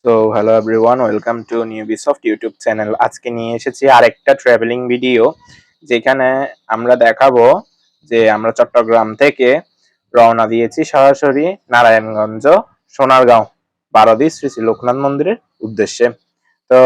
তো hello everyone, welcome to Newbisoft YouTube channel. আজকে নিয়ে এসেছি আরেকটা ট্রাভেলিং ভিডিও, যেখানে আমরা দেখাবো যে আমরা চট্টগ্রাম থেকে রওনা দিয়েছি সরাসরি নারায়ণগঞ্জ সোনারগাঁও বারোদি শ্রী শ্রী লোকনাথ মন্দিরের উদ্দেশ্যে। তো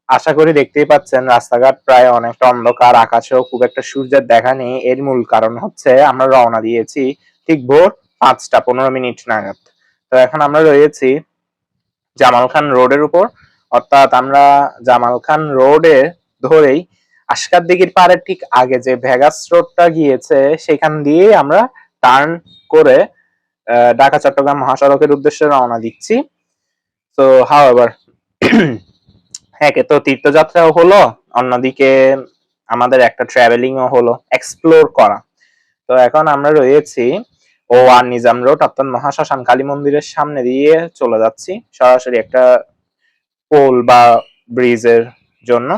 আশা করি দেখতেই পাচ্ছেন রাস্তাঘাট প্রায় অনেকটা অন্ধকার, আকাশেও খুব একটা সূর্যের দেখা নেই। এর মূল কারণ হচ্ছে আমরা রওনা দিয়েছি ঠিক ভোর 5টা 15 মিনিট নাগাদ। তো এখন আমরা রয়েছি জামাল খান রোডের উপর, অর্থাৎ আমরা জামাল খান রোডে ধরেই আশকার দিঘির পাড়ের ঠিক আগে যে ভেগাস রোডটা গিয়েছে সেখান দিয়েই আমরা টার্ন করে ঢাকা চট্টগ্রাম মহাসড়কের উদ্দেশ্যে রওনা দিচ্ছি। তো হাওয়েভার একে তো তীর্থযাত্রাও হলো, অন্যদিকে আমাদের একটা ট্রাভেলিংও হলো, এক্সপ্লোর করা। তো এখন আমরা রয়েছি আর নিজাম রোড অর্থাৎ মহাশ্মশান কালী মন্দিরের সামনে দিয়ে চলে যাচ্ছি সরাসরি একটা পোল বা ব্রিজের জন্য।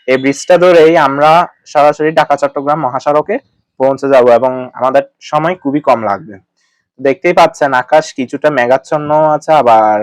এই ব্রিজটা ধরেই আমরা সরাসরি ঢাকা চট্টগ্রাম মহাসড়কে পৌঁছে যাব এবং আমাদের সময় খুবই কম লাগবে। দেখতেই পাচ্ছেন আকাশ কিছুটা মেঘাচ্ছন্ন আছে, আবার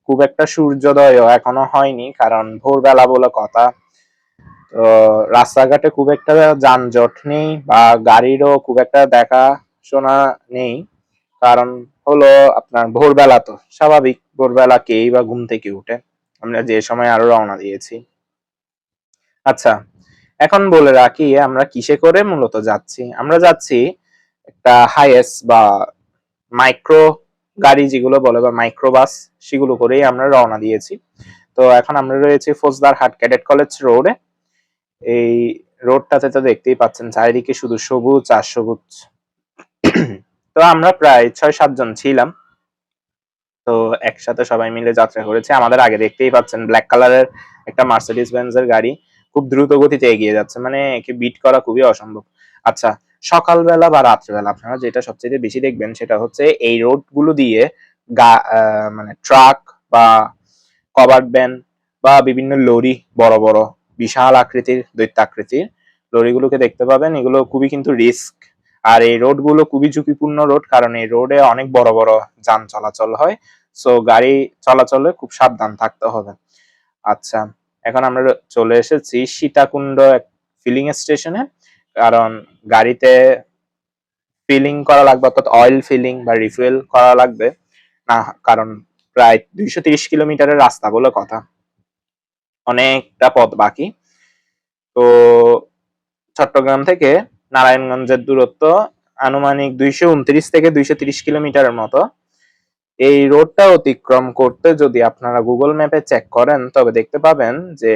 খুব একটা সূর্যোদয়ও এখনো হয়নি, কারণ ভোরবেলা বলে কথা। তো রাস্তাঘাটে খুব একটা যানজট নেই বা গাড়িরও খুব একটা দেখা শোনা নেই, কারণ হলো আপনার ভোরবেলা, তো স্বাভাবিক ভোরবেলা কেই বা ঘুম থেকে উঠে, আমরা যে সময় আরো রওনা দিয়েছি। আচ্ছা, এখন বলে রাখি আমরা কিসে করে মূলত যাচ্ছি। আমরা যাচ্ছি একটা হাইএস বা মাইক্রো গাড়ি যেগুলো বলে বা মাইক্রোবাস, সেগুলো করেই আমরা রওনা দিয়েছি। তো এখন আমরা রয়েছি ফৌজদারহাট ক্যাডেট কলেজ রোডে। এই রোডটাতে তো দেখতেই পাচ্ছেন চারিদিকে শুধু সবুজ আর সবুজ। তো আমরা প্রায় 6-7 জন ছিলাম, তো একসাথে সবাই মিলে যাত্রা করেছি। আমাদের আগে দেখতেই পাচ্ছেন ব্ল্যাক কালারের একটা মার্সিডিজ বেঞ্জের গাড়ি খুব দ্রুত গতিতে এগিয়ে যাচ্ছে, মানে একে বিট করা খুবই অসম্ভব। আচ্ছা, সকালবেলা বা রাত্রেবেলা আপনারা যেটা সবচেয়ে বেশি দেখবেন সেটা হচ্ছে এই রোড গুলো দিয়ে মানে ট্রাক বা কভার্ড ভ্যান বা বিভিন্ন লরি, বড় বড় বিশাল আকৃতির দৈত্যাকৃতির লরিগুলোকে দেখতে পাবেন। এগুলো খুবই কিন্তু রিস্ক, আর এই রোড গুলো খুবই ঝুঁকিপূর্ণ রোড, কারণ এই রোডে অনেক বড় বড় যান চলাচল হয়। সো গাড়ি চলাচলে খুব সাবধান থাকতে হবে। আচ্ছা, এখন আমরা চলে এসেছি সীতাকুণ্ড ফিলিং স্টেশনে, কারণ গাড়িতে ফিলিং করা লাগবে, অর্থাৎ অয়েল ফিলিং বা রিফুয়েল করা লাগবে না, কারণ প্রায় 230 কিলোমিটারের রাস্তা বলে কথা, অনেকটা পথ বাকি। তো চট্টগ্রাম থেকে নারায়ণগঞ্জের দূরত্ব আনুমানিক 229 থেকে 230 কিলোমিটারের মতো। এই রোডটা অতিক্রম করতে যদি আপনারা গুগল ম্যাপে চেক করেন তবে দেখতে পাবেন যে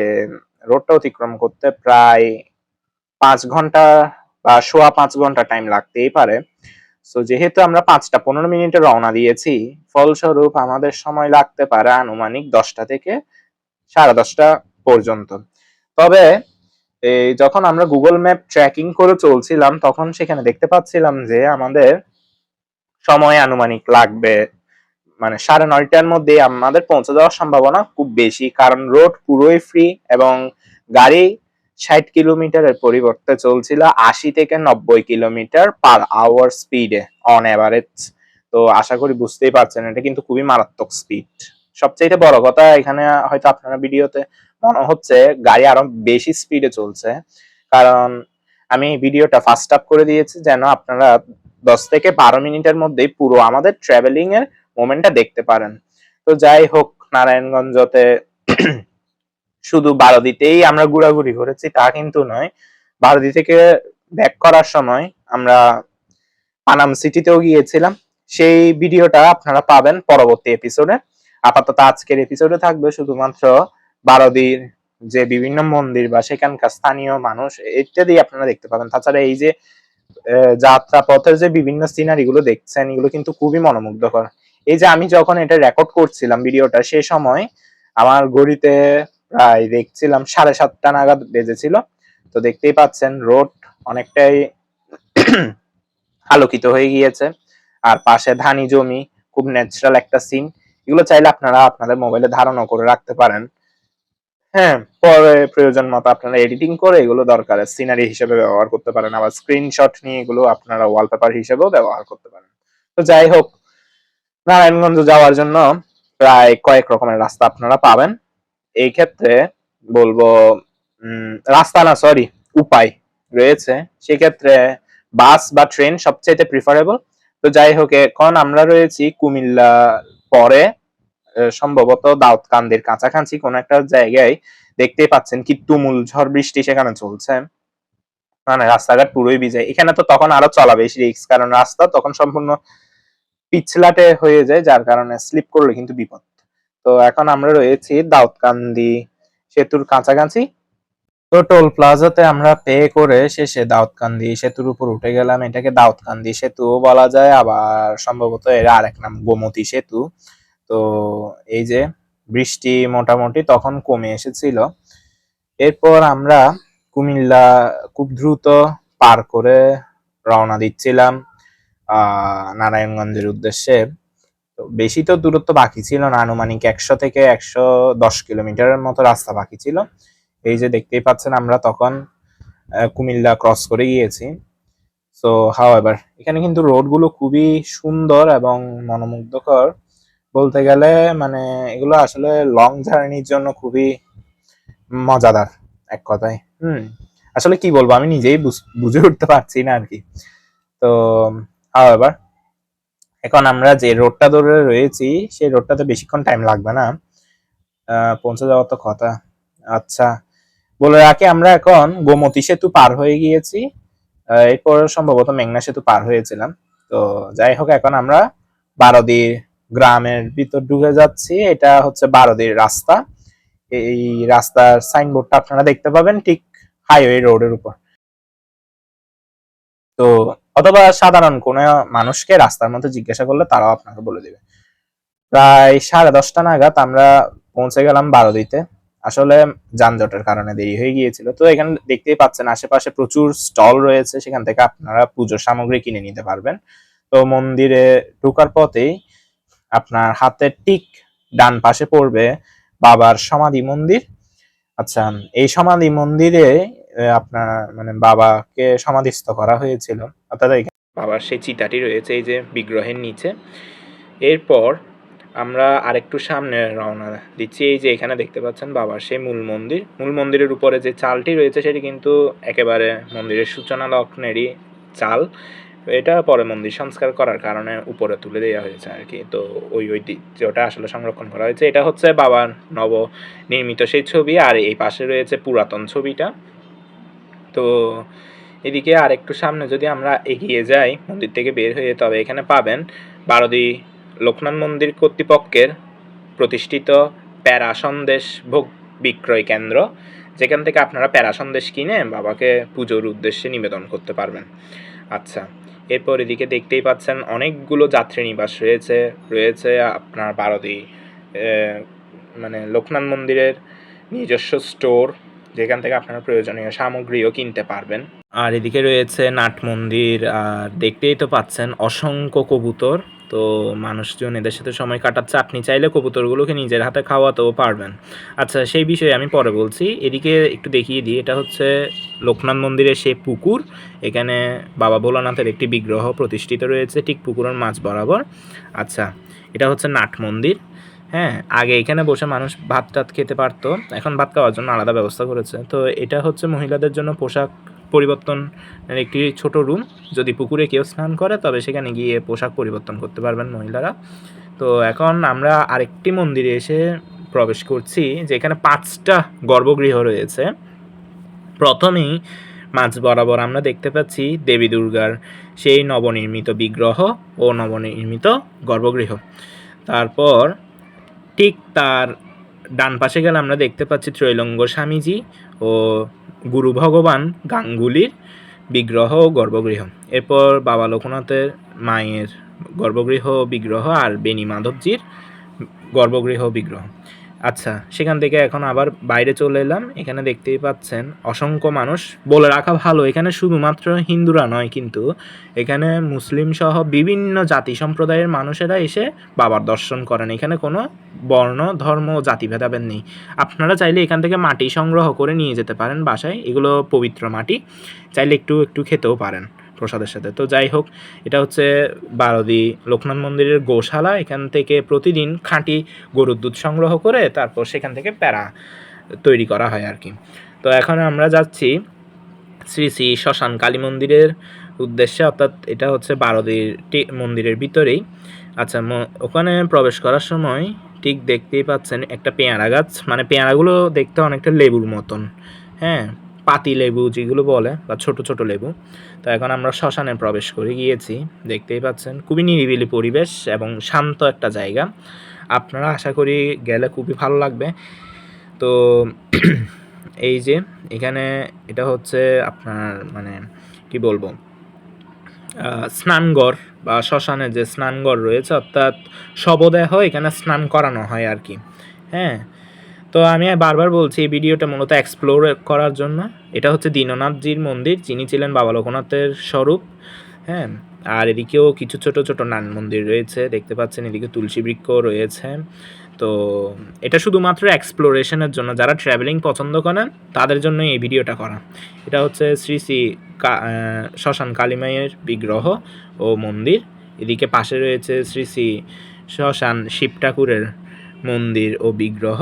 রোডটা অতিক্রম করতে প্রায় 5 ঘন্টা বা সোয়া 5 ঘন্টা টাইম লাগতেই পারে। সো যেহেতু আমরা 5টা 15 মিনিটে রওনা দিয়েছি, ফলস্বরূপ আমাদের সময় লাগতে পারে আনুমানিক 10টা থেকে 10:30 পর্যন্ত। তবে এই যখন আমরা গুগল ম্যাপ ট্র্যাকিং করে চলছিলাম তখন সেখানে দেখতে পাচ্ছিলাম যে আমাদের সময় আনুমানিক লাগবে মানে 9:30টার মধ্যে আমাদের পৌঁছে যাওয়ার সম্ভাবনা খুব বেশি, কারণ রোড পুরোই ফ্রি এবং গাড়ি 60 কিলোমিটারের পরিবর্তে চলছিল 80 থেকে 90 কিলোমিটার পার আওয়ার স্পিডে অন এভারেজ। তো আশা করি বুঝতেই পারছেন এটা কিন্তু খুবই মারাত্মক স্পিড। সবচেয়ে বড় কথা, এখানে হয়তো আপনারা ভিডিওতে মনে হচ্ছে গাড়ি আরো বেশি স্পিডে চলছে, কারণ আমি ভিডিওটা ফাস্ট আপ করে দিয়েছি যেন আপনারা 10 থেকে 12 মিনিটের মধ্যেই পুরো আমাদের ট্রাভেলিং এর মোমেন্টটা দেখতে পারেন। তো যাই হোক, নারায়ণগঞ্জতে শুধু বারোদিতেই আমরা ঘোরাঘুরি করেছি তা কিন্তু নয়, বারোদি থেকে ব্যাক করার সময় আমরা পানাম সিটিতেও গিয়েছিলাম। সেই ভিডিওটা আপনারা পাবেন পরবর্তী এপিসোডে। আপাতত আজকের এপিসোডে থাকবে শুধুমাত্র বারোদির যে বিভিন্ন মন্দির বা সেখানকার স্থানীয় মানুষ ইত্যাদি আপনারা দেখতে পাবেন। তাছাড়া এই যে যাত্রা পথের যে বিভিন্ন সিনারি গুলো দেখছেন এগুলো কিন্তু খুবই মনোমুগ্ধকর। এই যে আমি যখন এটা রেকর্ড করছিলাম ভিডিওটা, সে সময় আমার ঘড়িতে প্রায় দেখছিলাম 7:30 নাগাদ বেজেছিল। তো দেখতেই পাচ্ছেন রোড অনেকটাই আলোকিত হয়ে গিয়েছে, আর পাশে ধানি জমি, খুব ন্যাচারাল একটা সিন। এগুলো চাইলে আপনারা আপনাদের মোবাইলে ধারণও করে রাখতে পারেন। হ্যাঁ, পরে প্রয়োজন মতো আপনারা এডিটিং করে এগুলো দরকারে সিনারি হিসেবে ব্যবহার করতে পারেন, আবার স্ক্রিনশট নিয়ে এগুলো আপনারা ওয়ালপেপার হিসেবেও ব্যবহার করতে পারেন। তো যাই হোক, নারায়ণগঞ্জ যাওয়ার জন্য প্রায় কয়েক রকমের রাস্তা আপনারা পাবেন। এই ক্ষেত্রে বলবো রাস্তা না সরি উপায় রয়েছে, সেক্ষেত্রে বাস বা ট্রেন সবচাইতে প্রিফারেবল। তো যাই হোক, এখন আমরা রয়েছি কুমিল্লা পরে সম্ভবত দাউদকান্দির কাছাকাছি কোন একটা জায়গায়। দেখতেই পাচ্ছেন কি তুমুল ঝড় বৃষ্টি সেখানে চলছে, মানে রাস্তাঘাট পুরোই ভিজে। এখানে তো তখন আরো চলা বেশি রিস্ক, কারণ রাস্তা তখন সম্পূর্ণ পিছলাটে হয়ে যায়, যার কারণে স্লিপ করলে কিন্তু বিপদ। তো এখন আমরা রয়েছি দাউদকান্দি সেতুর কাছাকাছি। তো টোল প্লাজাতে আমরা পে করে শেষে দাউদকান্দি সেতুর উপর উঠে গেলাম। এটাকে দাউদকান্দি সেতু বলা যায়, আবার সম্ভবত এর আরেক নাম গোমতী সেতু। তো এই যে বৃষ্টি মোটামুটি তখন কমে এসেছিল। এরপর আমরা কুমিল্লা খুব দ্রুত পার করে রওনা দিচ্ছিলাম নারায়ণগঞ্জের উদ্দেশ্যে। তো বেশি তো দূরত্ব বাকি ছিল না, আনুমানিক 100 থেকে 110 কিলোমিটারের মতো রাস্তা বাকি ছিল। এই যে দেখতেই পাচ্ছেন আমরা তখন কুমিল্লা ক্রস করে গিয়েছি। সো হাউএভার এখানে কিন্তু রোডগুলো খুবই সুন্দর এবং মনোমুগ্ধকর বলতে গেলে, মানে এগুলো আসলে লং জার্নির জন্য খুবই মজাদার এক কথায়। আসলে কি বলবো, আমি নিজেই বুঝে উঠতে পারছি না আর কি। তো হাউএভার এখন আমরা যে রোডটা ধরে রয়েছি সেই রোডটাতে বেশিক্ষণ টাইম লাগবে না পৌঁছে যাওয়ার তো কথা। আচ্ছা, বলে রাখি আমরা এখন গোমতী সেতু পার হয়ে গিয়েছি, এরপর সম্ভবত মেঘনা সেতু পার হয়েছিলাম। তো যাই হোক, এখন আমরা বারোদি গ্রামের ভিতর ঢুকে যাচ্ছি। এটা হচ্ছে বারোদির রাস্তা। এই রাস্তার সাইনবোর্ডটা আপনারা দেখতে পাবেন ঠিক হাইওয়ে রোডের উপর। তো অথবা সাধারণ কোনো মানুষকে রাস্তার মধ্যে জিজ্ঞাসা করলে তারাও আপনাকে বলে দেবে। প্রায় 10:30 নাগাদ আমরা পৌঁছে গেলাম বারোদিতে। আসলে যানজটের কারণে দেরি হয়ে গিয়েছিল। তো এখানে দেখতেই পাচ্ছেন আশেপাশে প্রচুর স্টল রয়েছে, সেখান থেকে আপনারা পুজোর সামগ্রী কিনে নিতে পারবেন। তো মন্দিরে ঢোকার পথেই আপনার হাতের ঠিক ডান পাশে পড়বে বাবার সমাধি মন্দির। আচ্ছা, এই সমাধি মন্দিরে আপনার মানে বাবাকে সমাধিস্থ করা হয়েছিল, অর্থাৎ বাবার সেই চিতাটি রয়েছে এই যে বিগ্রহের নিচে। এরপর আমরা আরেকটু সামনে রওনা দিচ্ছি। এই যে এখানে দেখতে পাচ্ছেন বাবার সেই মূল মন্দির। মূল মন্দিরের উপরে যে চালটি রয়েছে সেটি কিন্তু একেবারে মন্দিরের সূচনা লগ্নেরই চাল। এটা পরে মন্দির সংস্কার করার কারণে উপরে তুলে দেওয়া হয়েছে আর কি। তো ওই ঐতিহ্যটা আসলে সংরক্ষণ করা হয়েছে। এটা হচ্ছে বাবার নব নির্মিত সেই ছবি, আর এই পাশে রয়েছে পুরাতন ছবিটা। তো এদিকে আর একটু সামনে যদি আমরা এগিয়ে যাই মন্দির থেকে বের হয়ে, তবে এখানে পাবেন বারোদি লোকনাথ মন্দির কর্তৃপক্ষের প্রতিষ্ঠিত প্যারা সন্দেশ ভোগ বিক্রয় কেন্দ্র, যেখান থেকে আপনারা প্যারা সন্দেশ কিনে বাবাকে পুজোর উদ্দেশ্যে নিবেদন করতে পারবেন। আচ্ছা, এরপর এদিকে দেখতেই পাচ্ছেন অনেকগুলো যাত্রী নিবাস রয়েছে আপনার বারোদি মানে লোকনাথ মন্দিরের নিজস্ব স্টোর, যেখান থেকে আপনারা প্রয়োজনীয় সামগ্রীও কিনতে পারবেন। আর এদিকে রয়েছে নাট মন্দির, আর দেখতেই তো পাচ্ছেন অসংখ্য কবুতর। তো মানুষজন এদের সাথে সময় কাটাচ্ছে, আপনি চাইলে কবুতরগুলোকে নিজের হাতে খাওয়াতেও পারবেন। আচ্ছা, সেই বিষয়ে আমি পরে বলছি। এদিকে একটু দেখিয়ে দিই, এটা হচ্ছে লোকনাথ মন্দিরের সেই পুকুর। এখানে বাবা ভোলানাথের একটি বিগ্রহ প্রতিষ্ঠিত রয়েছে ঠিক পুকুরের মাঝ বরাবর। আচ্ছা, এটা হচ্ছে নাট মন্দির। হ্যাঁ, আগে এখানে বসে মানুষ ভাত টাত খেতে পারতো, এখন ভাত খাওয়ার জন্য আলাদা ব্যবস্থা করেছে। তো এটা হচ্ছে মহিলাদের জন্য পোশাক পরিবর্তনের একটি ছোট রুম। যদি পুকুরে কেউ স্নান করে তবে সেখানে গিয়ে পোশাক পরিবর্তন করতে পারবেন মহিলারা। তো এখন আমরা আরেকটি মন্দিরে এসে প্রবেশ করছি, যেখানে 5টা গর্ভগৃহ রয়েছে। প্রথমেই মাঝ বরাবর আমরা দেখতে পাচ্ছি দেবী দুর্গার সেই নবনির্মিত বিগ্রহ ও নবনির্মিত গর্ভগৃহ। তারপর ঠিক তার ডান পাশে গেলে আমরা দেখতে পাচ্ছি ত্রৈলঙ্গ স্বামীজি ও গুরু ভগবান গাঙ্গুলির বিগ্রহ ও গর্ভগৃহ। এরপর বাবা লোকনাথের মায়ের গর্ভগৃহ বিগ্রহ আর বেণী মাধবজির গর্ভগৃহ বিগ্রহ। আচ্ছা, সেখান থেকে এখন আবার বাইরে চলে এলাম। এখানে দেখতেই পাচ্ছেন অসংখ্য মানুষ। বলে রাখা ভালো, এখানে শুধুমাত্র হিন্দুরা নয়, কিন্তু এখানে মুসলিম সহ বিভিন্ন জাতি সম্প্রদায়ের মানুষেরা এসে বাবার দর্শন করেন। এখানে কোনো বর্ণ ধর্ম জাতি ভেদাভেদ নেই। আপনারা চাইলে এখান থেকে মাটি সংগ্রহ করে নিয়ে যেতে পারেন বাসায়, এগুলো পবিত্র মাটি, চাইলে একটু একটু খেতেও পারেন। প্রসাদের সাথে। তো যাই হোক, এটা হচ্ছে বারোদি লোকনাথ মন্দিরের গোশালা। এখান থেকে প্রতিদিন খাঁটি গরুর দুধ সংগ্রহ করে তারপর সেখান থেকে প্যাড়া তৈরি করা হয় আর কি। তো এখন আমরা যাচ্ছি শ্রী শ্রী শ্মশান কালী মন্দিরের উদ্দেশ্যে, অর্থাৎ এটা হচ্ছে বারোদির মন্দিরের ভিতরেই। আচ্ছা, ওখানে প্রবেশ করার সময় ঠিক দেখতেই পাচ্ছেন একটা পেয়ারা গাছ, মানে পেয়ারাগুলো দেখতে অনেকটা লেবুর মতন, হ্যাঁ, পাতি লেবু যেগুলো বলে, বা ছোট ছোট লেবু। তো এখন আমরা শ্মশানে প্রবেশ করে গিয়েছি, দেখতেই পাচ্ছেন খুবই নিরিবিলি পরিবেশ এবং শান্ত একটা জায়গা। আপনারা আশা করি গেলে খুবই ভালো লাগবে। তো এই যে এখানে এটা হচ্ছে আপনার মানে কি বলবো, স্নানঘর বা শ্মশানে যে স্নানঘর রয়েছে, অর্থাৎ শবদেহ এখানে স্নান করানো হয় আর কি। হ্যাঁ, তো আমি বারবার বলছি এই ভিডিওটা মূলত এক্সপ্লোর করার জন্য। এটা হচ্ছে দীননাথজির মন্দির, যিনি ছিলেন বাবা লোকনাথের স্বরূপ। হ্যাঁ, আর এদিকেও কিছু ছোট ছোট নান মন্দির রয়েছে, দেখতে পাচ্ছেন, এদিকে তুলসী বৃক্ষ রয়েছে। তো এটা শুধুমাত্র এক্সপ্লোরেশনের জন্য, যারা ট্রাভেলিং পছন্দ করেন তাদের জন্য এই ভিডিওটা করা। এটা হচ্ছে শ্রী শ্রী শ্মশান কালীমায়ের বিগ্রহ ও মন্দির। এদিকে পাশে রয়েছে শ্রী শ্রী শ্মশান শিব ঠাকুরের মন্দির ও বিগ্রহ।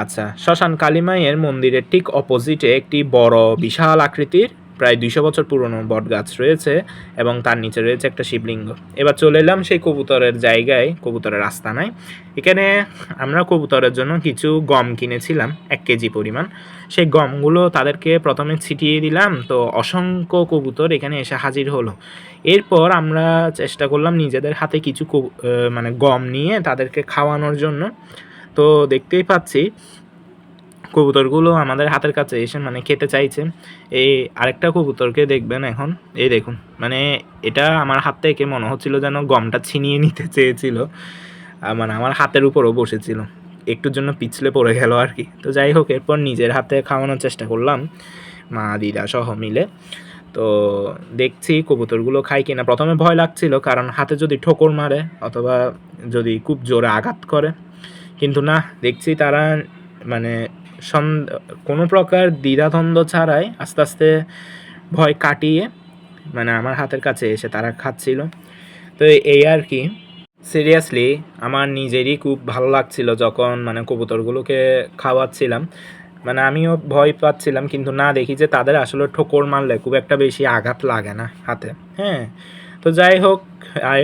আচ্ছা, শ্মশান কালীমায়ের মন্দিরের ঠিক অপোজিটে একটি বড় বিশাল আকৃতির প্রায় 200 বছর পুরনো বট গাছ রয়েছে এবং তার নিচে রয়েছে একটা শিবলিঙ্গ। এবার চলে এলাম সেই কবুতরের জায়গায়, কবুতরের আস্তানায়। এখানে আমরা কবুতরের জন্য কিছু গম কিনেছিলাম 1 কেজি পরিমাণ। সেই গমগুলো তাদেরকে প্রথমে ছিটিয়ে দিলাম, তো অসংখ্য কবুতর এখানে এসে হাজির হলো। এরপর আমরা চেষ্টা করলাম নিজেদের হাতে কিছু মানে গম নিয়ে তাদেরকে খাওয়ানোর জন্য। তো দেখতেই পাচ্ছি কবুতরগুলো আমাদের হাতের কাছে এসে মানে খেতে চাইছে। এই আরেকটা কবুতরকে দেখবেন এখন, এই দেখুন, মানে এটা আমার হাত থেকে মনে হচ্ছিল যেন গমটা ছিনিয়ে নিতে চেয়েছিল, মানে আমার হাতের উপরও বসেছিল, একটুর জন্য পিছলে পড়ে গেল আর কি। তো যাই হোক, এরপর নিজের হাতে খাওয়ানোর চেষ্টা করলাম মা দিদা সহ মিলে। তো দেখছি কবুতরগুলো খাই কিনা। প্রথমে ভয় লাগছিল, কারণ হাতে যদি ঠোকর মারে অথবা যদি খুব জোরে আঘাত করে, কিন্তু না, দেখছি তারা মানে কোনো প্রকার দ্বিধাদ্বন্দ্ব ছাড়াই আস্তে আস্তে ভয় কাটিয়ে মানে আমার হাতের কাছে এসে তারা খাচ্ছিল। তো এই আর কি। সিরিয়াসলি আমার নিজেরই খুব ভালো লাগছিল যখন মানে কবুতরগুলোকে খাওয়াচ্ছিলাম। মানে আমিও ভয় পাচ্ছিলাম, কিন্তু না, দেখি যে তাদের আসলে ঠোকর মারলে খুব একটা বেশি আঘাত লাগে না হাতে। হ্যাঁ, তো যাই হোক,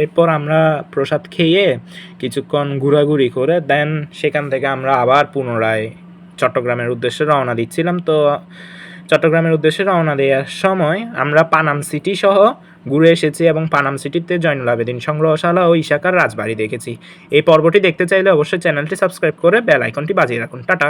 এরপর আমরা প্রসাদ খেয়ে কিছুক্ষণ ঘোরাঘুরি করে দেন সেখান থেকে আমরা আবার পুনরায় চট্টগ্রামের উদ্দেশ্যে রওনা দিচ্ছিলাম। তো চট্টগ্রামের উদ্দেশ্যে রওনা দেওয়ার সময় আমরা পানাম সিটি সহ ঘুরে এসেছি এবং পানাম সিটিতে জয়নুল আবেদিন সংগ্রহশালা ও ইশাকার রাজবাড়ি দেখেছি। এই পর্বটি দেখতে চাইলে অবশ্যই চ্যানেলটি সাবস্ক্রাইব করে বেল আইকনটি বাজিয়ে রাখুন। টাটা।